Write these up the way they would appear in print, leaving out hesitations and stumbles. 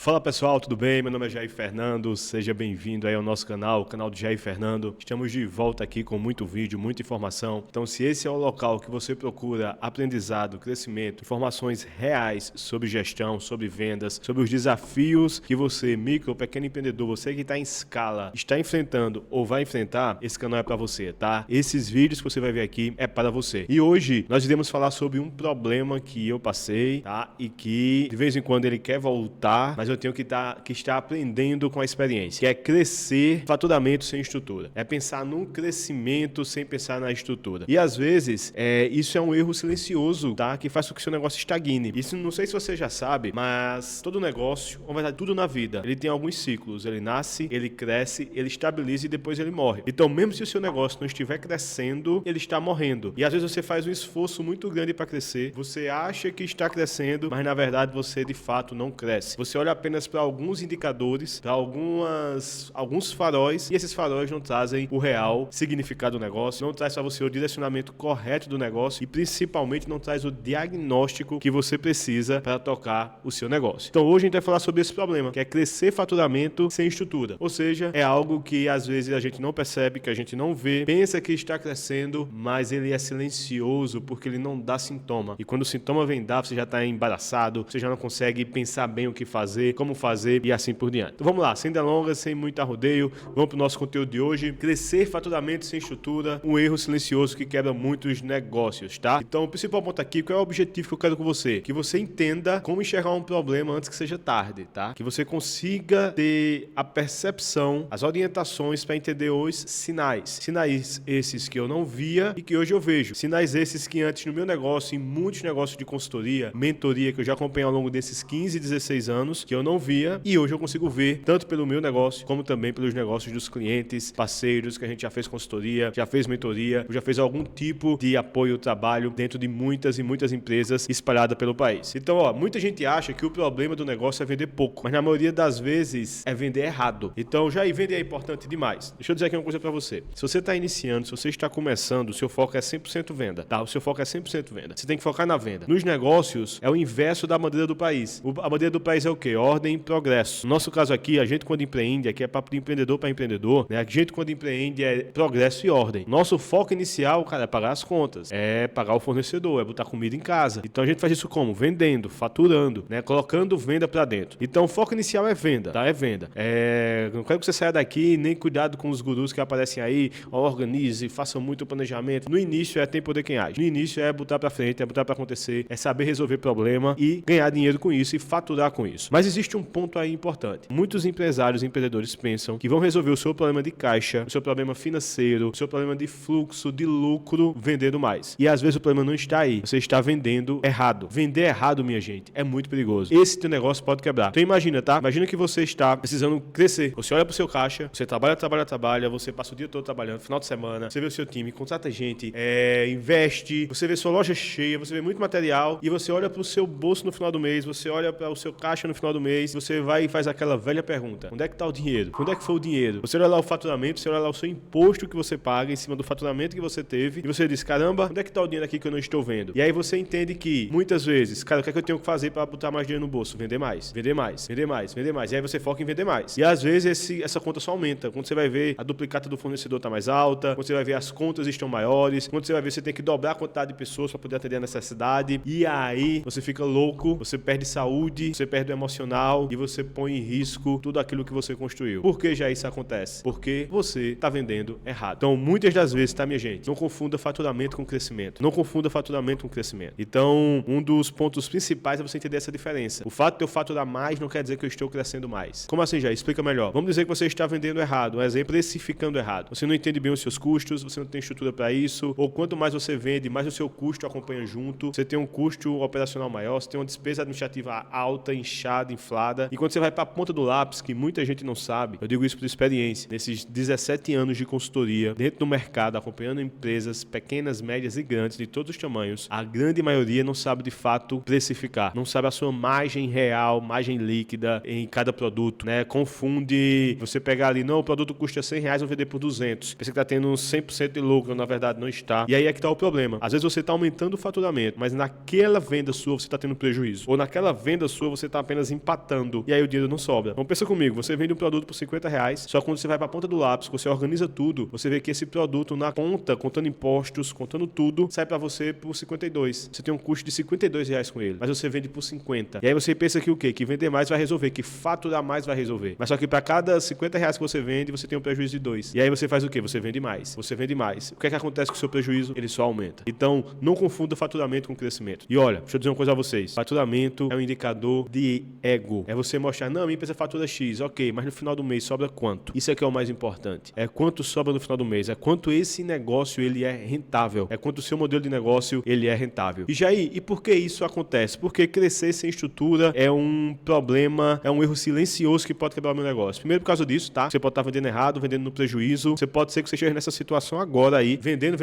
Fala pessoal, tudo bem? Meu nome é Jair Fernando, seja bem-vindo aí ao nosso canal, o canal de Jair Fernando. Estamos de volta aqui com muito vídeo, muita informação. Então, se esse é o local que você procura aprendizado, crescimento, informações reais sobre gestão, sobre vendas, sobre os desafios que você, micro ou pequeno empreendedor, você que está em escala, está enfrentando ou vai enfrentar, esse canal é para você, tá? Esses vídeos que você vai ver aqui é para você. E hoje nós iremos falar sobre um problema que eu passei, tá? E que de vez em quando ele quer voltar, mas eu tenho que estar aprendendo com a experiência, que é crescer faturamento sem estrutura. É pensar num crescimento sem pensar na estrutura. E às vezes, isso é um erro silencioso, tá? Que faz com que o seu negócio estagne. Isso não sei se você já sabe, mas todo negócio, na verdade tudo na vida, ele tem alguns ciclos. Ele nasce, ele cresce, ele estabiliza e depois ele morre. Então, mesmo se o seu negócio não estiver crescendo, ele está morrendo. E às vezes você faz um esforço muito grande para crescer, você acha que está crescendo, mas na verdade você de fato não cresce. Você olha apenas para alguns indicadores, para alguns faróis, e esses faróis não trazem o real significado do negócio, não traz para você o direcionamento correto do negócio e principalmente não traz o diagnóstico que você precisa para tocar o seu negócio. Então hoje a gente vai falar sobre esse problema, que é crescer faturamento sem estrutura. Ou seja, é algo que às vezes a gente não percebe, que a gente não vê, pensa que está crescendo, mas ele é silencioso porque ele não dá sintoma. E quando o sintoma vem dar, você já está embaraçado, você já não consegue pensar bem o que fazer, como fazer e assim por diante. Então vamos lá, sem delongas, sem muito arrodeio, vamos para o nosso conteúdo de hoje. Crescer faturamento sem estrutura, um erro silencioso que quebra muitos negócios, tá? Então o principal ponto aqui, qual é o objetivo que eu quero com você? Que você entenda como enxergar um problema antes que seja tarde, tá? Que você consiga ter a percepção, as orientações para entender os sinais. Sinais esses que eu não via e que hoje eu vejo. Sinais esses que antes no meu negócio, em muitos negócios de consultoria, mentoria que eu já acompanhei ao longo desses 15, 16 anos, que eu não via e hoje eu consigo ver, tanto pelo meu negócio, como também pelos negócios dos clientes, parceiros, que a gente já fez consultoria, já fez mentoria, já fez algum tipo de apoio ao trabalho dentro de muitas e muitas empresas espalhadas pelo país. Então, muita gente acha que o problema do negócio é vender pouco, mas na maioria das vezes é vender errado. Então, já vender é importante demais. Deixa eu dizer aqui uma coisa pra você. Se você está iniciando, se você está começando, o seu foco é 100% venda, tá? O seu foco é 100% venda. Você tem que focar na venda. Nos negócios, é o inverso da bandeira do país. A bandeira do país é o quê? Ordem e progresso. No nosso caso aqui, a gente quando empreende, aqui é papo de empreendedor para empreendedor, né? A gente quando empreende é progresso e ordem. Nosso foco inicial, cara, é pagar as contas, é pagar o fornecedor, é botar comida em casa. Então a gente faz isso como? Vendendo, faturando, né? Colocando venda para dentro. Então o foco inicial é venda, tá? É venda. Não quero que você saia daqui, nem cuidado com os gurus que aparecem aí, organize, faça muito planejamento. No início é tempo de quem age. No início é botar para frente, é botar para acontecer, é saber resolver problema e ganhar dinheiro com isso e faturar com isso. Mas existe um ponto aí importante. Muitos empresários e empreendedores pensam que vão resolver o seu problema de caixa, o seu problema financeiro, o seu problema de fluxo, de lucro, vendendo mais. E às vezes o problema não está aí. Você está vendendo errado. Vender errado, minha gente, é muito perigoso. Esse teu negócio pode quebrar. Então imagina, tá? Imagina que você está precisando crescer. Você olha pro seu caixa, você trabalha, você passa o dia todo trabalhando, final de semana, você vê o seu time, contrata gente, investe, você vê sua loja cheia, você vê muito material e você olha pro seu bolso no final do mês, você olha para o seu caixa no final do mês, você vai e faz aquela velha pergunta: onde é que está o dinheiro? Onde é que foi o dinheiro? Você olha lá o faturamento, você olha lá o seu imposto que você paga em cima do faturamento que você teve e você diz: caramba, onde é que está o dinheiro aqui que eu não estou vendo? E aí você entende que muitas vezes, cara, o que é que eu tenho que fazer para botar mais dinheiro no bolso? Vender mais, vender mais, vender mais, vender mais. E aí você foca em vender mais. E às vezes essa conta só aumenta. Quando você vai ver, a duplicata do fornecedor está mais alta, quando você vai ver, as contas estão maiores, quando você vai ver, você tem que dobrar a quantidade de pessoas para poder atender a necessidade. E aí você fica louco, você perde saúde, você perde o emocional e você põe em risco tudo aquilo que você construiu. Por que já isso acontece? Porque você está vendendo errado. Então, muitas das vezes, tá, minha gente? Não confunda faturamento com crescimento. Não confunda faturamento com crescimento. Então, um dos pontos principais é você entender essa diferença. O fato de eu faturar mais não quer dizer que eu estou crescendo mais. Como assim, já? Explica melhor. Vamos dizer que você está vendendo errado. Um exemplo, precificando errado. Você não entende bem os seus custos, você não tem estrutura para isso, ou quanto mais você vende, mais o seu custo acompanha junto. Você tem um custo operacional maior, você tem uma despesa administrativa alta, inchada, inflada. E quando você vai para a ponta do lápis, que muita gente não sabe, eu digo isso por experiência, nesses 17 anos de consultoria, dentro do mercado, acompanhando empresas pequenas, médias e grandes, de todos os tamanhos, a grande maioria não sabe de fato precificar, não sabe a sua margem real, margem líquida em cada produto, né? Confunde, você pegar ali, não, o produto custa R$100, vou vender por 200. Pensa que está tendo 100% de lucro, na verdade não está. E aí é que está o problema. Às vezes você está aumentando o faturamento, mas naquela venda sua você está tendo prejuízo. Ou naquela venda sua você está apenas empatando empatando. E aí o dinheiro não sobra. Então pensa comigo, você vende um produto por R$50, só quando você vai para a ponta do lápis, você organiza tudo, você vê que esse produto na conta, contando impostos, contando tudo, sai para você por 52. Você tem um custo de R$52 com ele, mas você vende por 50. E aí você pensa que o quê? Que vender mais vai resolver, que faturar mais vai resolver. Mas só que para cada R$50 que você vende, você tem um prejuízo de 2. E aí você faz o quê? Você vende mais. Você vende mais. O que é que acontece com o seu prejuízo? Ele só aumenta. Então, não confunda faturamento com crescimento. E olha, deixa eu dizer uma coisa a vocês. Faturamento é um indicador de ego. É você mostrar, não, a minha empresa fatura X, ok, mas no final do mês sobra quanto? Isso é que é o mais importante. É quanto sobra no final do mês. É quanto esse negócio ele é rentável. É quanto o seu modelo de negócio ele é rentável. E Jair, e por que isso acontece? Porque crescer sem estrutura é um problema, é um erro silencioso que pode quebrar o meu negócio. Primeiro por causa disso, tá? Você pode estar vendendo errado, vendendo no prejuízo. Você pode ser que você esteja nessa situação agora aí, vendendo,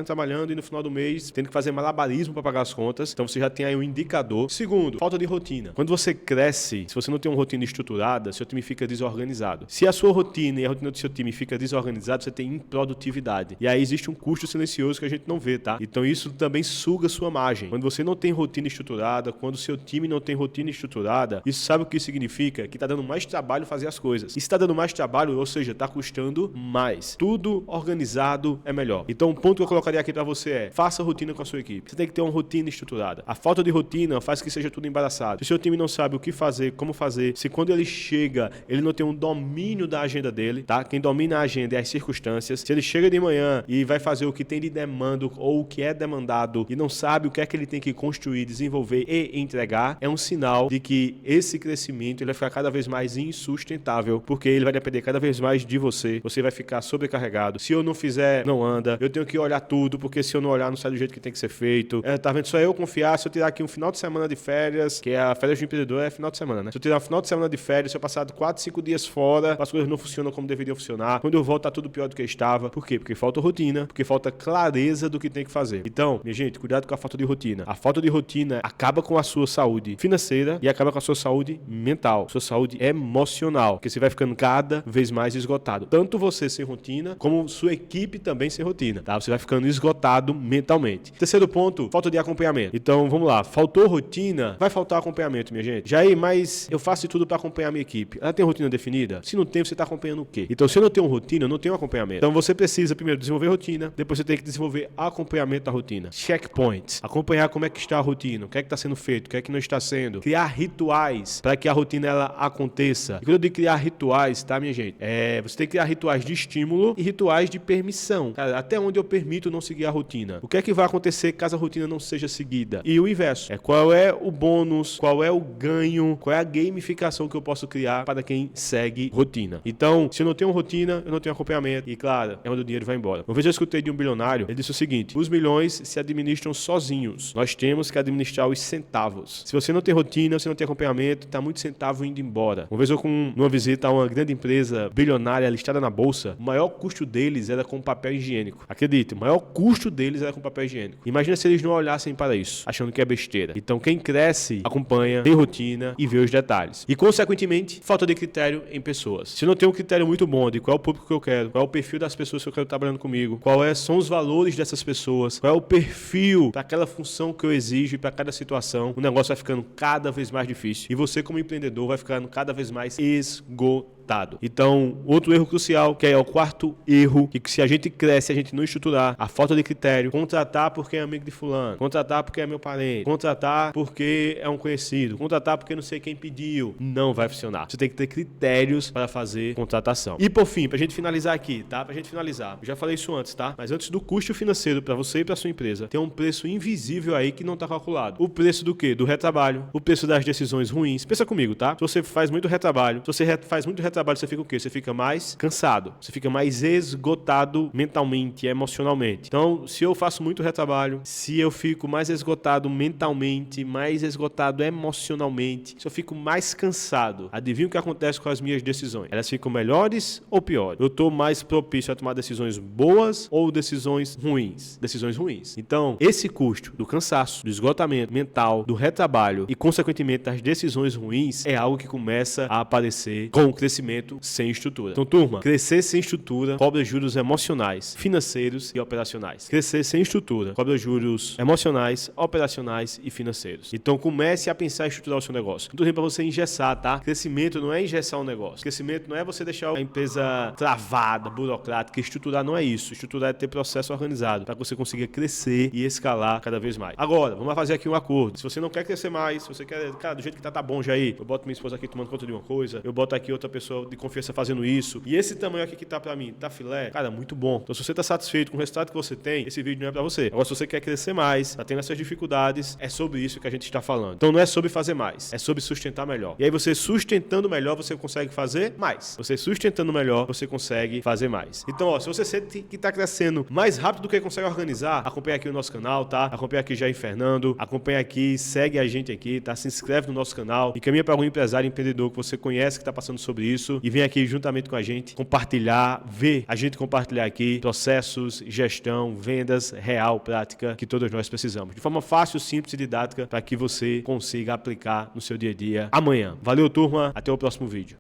trabalhando e no final do mês tendo que fazer malabarismo para pagar as contas. Então você já tem aí um indicador. Segundo, falta de rotina. Quando você cresce, se você não tem uma rotina estruturada, seu time fica desorganizado. Se a sua rotina e a rotina do seu time fica desorganizado, você tem improdutividade. E aí existe um custo silencioso que a gente não vê, tá? Então isso também suga sua margem. Quando você não tem rotina estruturada, quando o seu time não tem rotina estruturada, isso sabe o que significa? Que tá dando mais trabalho fazer as coisas. E se tá dando mais trabalho, ou seja, tá custando mais. Tudo organizado é melhor. Então o ponto que eu colocaria aqui para você é: faça rotina com a sua equipe. Você tem que ter uma rotina estruturada. A falta de rotina faz que seja tudo embaraçado. Se o seu time não sabe o que fazer, como fazer, se quando ele chega, ele não tem um domínio da agenda dele, tá? Quem domina a agenda é as circunstâncias. Se ele chega de manhã e vai fazer o que tem de demanda ou o que é demandado e não sabe o que é que ele tem que construir, desenvolver e entregar, é um sinal de que esse crescimento ele vai ficar cada vez mais insustentável, porque ele vai depender cada vez mais de você. Você vai ficar sobrecarregado. Se eu não fizer, não anda. Eu tenho que olhar tudo, porque se eu não olhar, não sai do jeito que tem que ser feito. Tá vendo? Só eu confiar. Se eu tirar aqui um final de semana de férias, que é a férias do empreendedor, é final de semana, né? Se eu tirar um final de semana de férias, se eu passar 4, 5 dias fora, as coisas não funcionam como deveriam funcionar. Quando eu volto, tá tudo pior do que estava. Por quê? Porque falta rotina, porque falta clareza do que tem que fazer. Então, minha gente, cuidado com a falta de rotina. A falta de rotina acaba com a sua saúde financeira e acaba com a sua saúde mental, sua saúde emocional, porque você vai ficando cada vez mais esgotado. Tanto você sem rotina, como sua equipe também sem rotina, tá? Você vai ficando esgotado mentalmente. Terceiro ponto, falta de acompanhamento. Então, vamos lá. Faltou rotina, vai faltar acompanhamento, minha gente. Jair, mas eu faço tudo para acompanhar a minha equipe. Ela tem rotina definida? Se não tem, você tá acompanhando o quê? Então, se eu não tenho rotina, eu não tenho acompanhamento. Então, você precisa primeiro desenvolver rotina, depois você tem que desenvolver acompanhamento da rotina. Checkpoints. Acompanhar como é que está a rotina, o que é que está sendo feito, o que é que não está sendo. Criar rituais para que a rotina ela aconteça. E quando eu digo criar rituais, tá, minha gente? Você tem que criar rituais de estímulo e rituais de permissão. Cara, até onde eu permito não seguir a rotina? O que é que vai acontecer caso a rotina não seja seguida? E o inverso. Qual é o bônus, qual é o ganho, qual é a gamificação que eu posso criar para quem segue rotina? Então, se eu não tenho rotina, eu não tenho acompanhamento. E claro, é onde o dinheiro vai embora. Uma vez eu escutei de um bilionário, ele disse o seguinte: os milhões se administram sozinhos. Nós temos que administrar os centavos. Se você não tem rotina, você não tem acompanhamento, tá muito centavo indo embora. Uma vez eu numa visita a uma grande empresa bilionária listada na bolsa, o maior custo deles era com papel higiênico. Acredite, o maior custo deles era com papel higiênico. Imagina se eles não olhassem para isso, achando que é besteira. Então quem cresce, acompanha, tem rotina e vê os detalhes. E consequentemente, falta de critério em pessoas. Se eu não tenho um critério muito bom de qual é o público que eu quero, qual é o perfil das pessoas que eu quero trabalhando comigo, são os valores dessas pessoas, qual é o perfil para aquela função que eu exijo e para cada situação, o negócio vai ficando cada vez mais difícil. E você como empreendedor vai ficando cada vez mais esgotado. Então, outro erro crucial, que é o quarto erro, que se a gente cresce, a gente não estruturar, a falta de critério, contratar porque é amigo de fulano, contratar porque é meu parente, contratar porque é um conhecido, contratar porque não sei quem pediu, não vai funcionar. Você tem que ter critérios para fazer contratação. E por fim, pra gente finalizar aqui, tá? Pra gente finalizar, eu já falei isso antes, tá? Mas antes do custo financeiro para você e para sua empresa, tem um preço invisível aí que não tá calculado. O preço do quê? Do retrabalho, o preço das decisões ruins. Pensa comigo, tá? Se você faz muito retrabalho, se você faz muito retrabalho, você fica o quê? Você fica mais cansado, você fica mais esgotado mentalmente, emocionalmente. Então, se eu faço muito retrabalho, se eu fico mais esgotado mentalmente, mais esgotado emocionalmente, se eu fico mais cansado, adivinha o que acontece com as minhas decisões? Elas ficam melhores ou piores? Eu estou mais propício a tomar decisões boas ou decisões ruins? Decisões ruins. Então, esse custo do cansaço, do esgotamento mental, do retrabalho e, consequentemente, das decisões ruins é algo que começa a aparecer com o crescimento crescimento sem estrutura. Então, turma, crescer sem estrutura cobra juros emocionais, financeiros e operacionais. Crescer sem estrutura cobra juros emocionais, operacionais e financeiros. Então, comece a pensar em estruturar o seu negócio. Não tô dizendo para você engessar, tá? Crescimento não é engessar um negócio. Crescimento não é você deixar a empresa travada, burocrática. Estruturar não é isso. Estruturar é ter processo organizado para que você consiga crescer e escalar cada vez mais. Agora, vamos fazer aqui um acordo. Se você não quer crescer mais, se você quer, cara, do jeito que tá bom já aí. Eu boto minha esposa aqui tomando conta de uma coisa, eu boto aqui outra pessoa de confiança fazendo isso. E esse tamanho aqui que tá para mim, tá filé, cara, muito bom. Então, se você tá satisfeito com o resultado que você tem, esse vídeo não é para você. Agora, se você quer crescer mais, tá tendo essas dificuldades, é sobre isso que a gente está falando. Então, não é sobre fazer mais, é sobre sustentar melhor. E aí, você sustentando melhor, você consegue fazer mais. Você sustentando melhor, você consegue fazer mais. Então, ó, se você sente que tá crescendo mais rápido do que consegue organizar, acompanha aqui o nosso canal, tá? Acompanha aqui Jair Fernando, acompanha aqui, segue a gente aqui, tá? Se inscreve no nosso canal, encaminha para algum empresário, empreendedor que você conhece que tá passando sobre isso e vem aqui juntamente com a gente compartilhar, ver a gente compartilhar aqui processos, gestão, vendas real, prática que todos nós precisamos. De forma fácil, simples e didática para que você consiga aplicar no seu dia a dia amanhã. Valeu, turma. Até o próximo vídeo.